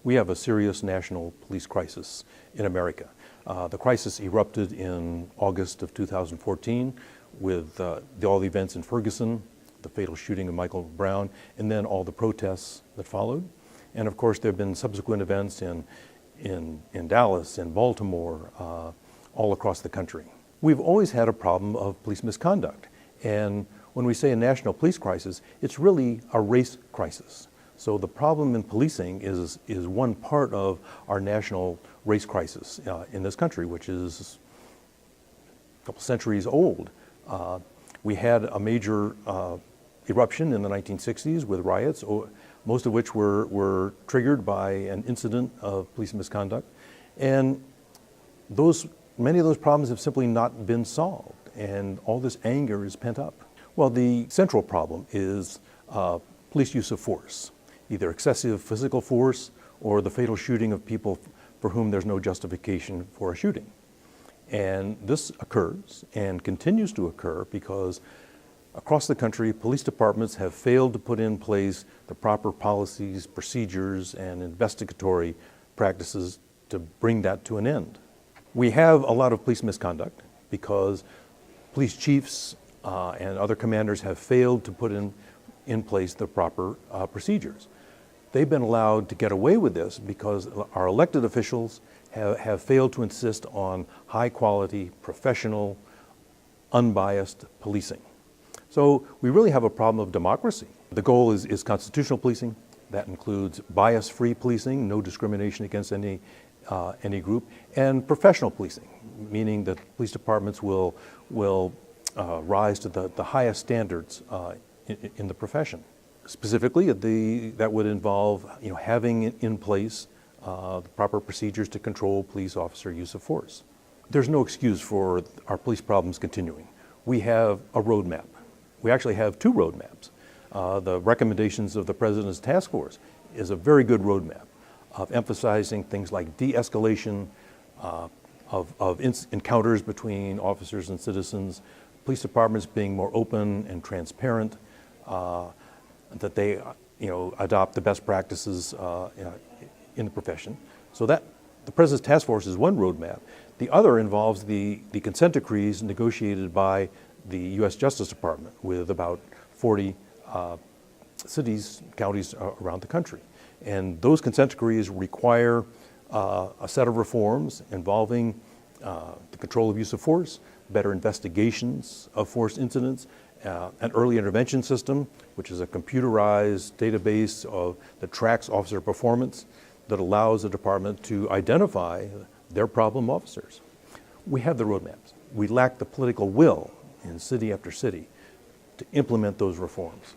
We have a serious national police crisis in America. The crisis erupted in August of 2014 with all the events in Ferguson, the fatal shooting of Michael Brown, and then all the protests that followed. And of course, there have been subsequent events in Dallas, in Baltimore, all across the country. We've always had a problem of police misconduct. And when we say a national police crisis, it's really a race crisis. So the problem in policing is one part of our national race crisis in this country, which is a couple centuries old. We had a major eruption in the 1960s with riots, most of which were triggered by an incident of police misconduct. And many of those problems have simply not been solved, and all this anger is pent up. Well, the central problem is police use of force, either excessive physical force or the fatal shooting of people for whom there's no justification for a shooting. And this occurs and continues to occur because across the country, police departments have failed to put in place the proper policies, procedures, and investigatory practices to bring that to an end. We have a lot of police misconduct because police chiefs and other commanders have failed to put in place the proper procedures. They've been allowed to get away with this because our elected officials have failed to insist on high quality, professional, unbiased policing. So we really have a problem of democracy. The goal is constitutional policing. That includes bias-free policing, no discrimination against any group, and professional policing, meaning that police departments will rise to the highest standards in the profession. Specifically, that would involve having in place the proper procedures to control police officer use of force. There's no excuse for our police problems continuing. We have a roadmap. We actually have two roadmaps. The recommendations of the President's task force is a very good roadmap of emphasizing things like de-escalation of encounters between officers and citizens, police departments being more open and transparent, that they adopt the best practices in the profession. So that the President's task force is one roadmap. The other involves the consent decrees negotiated by the U.S. Justice Department with about 40 cities, counties around the country. And those consent decrees require a set of reforms involving the control of use of force, better investigations of force incidents, an early intervention system, which is a computerized database that tracks officer performance, that allows the department to identify their problem officers. We have the roadmaps. We lack the political will in city after city to implement those reforms.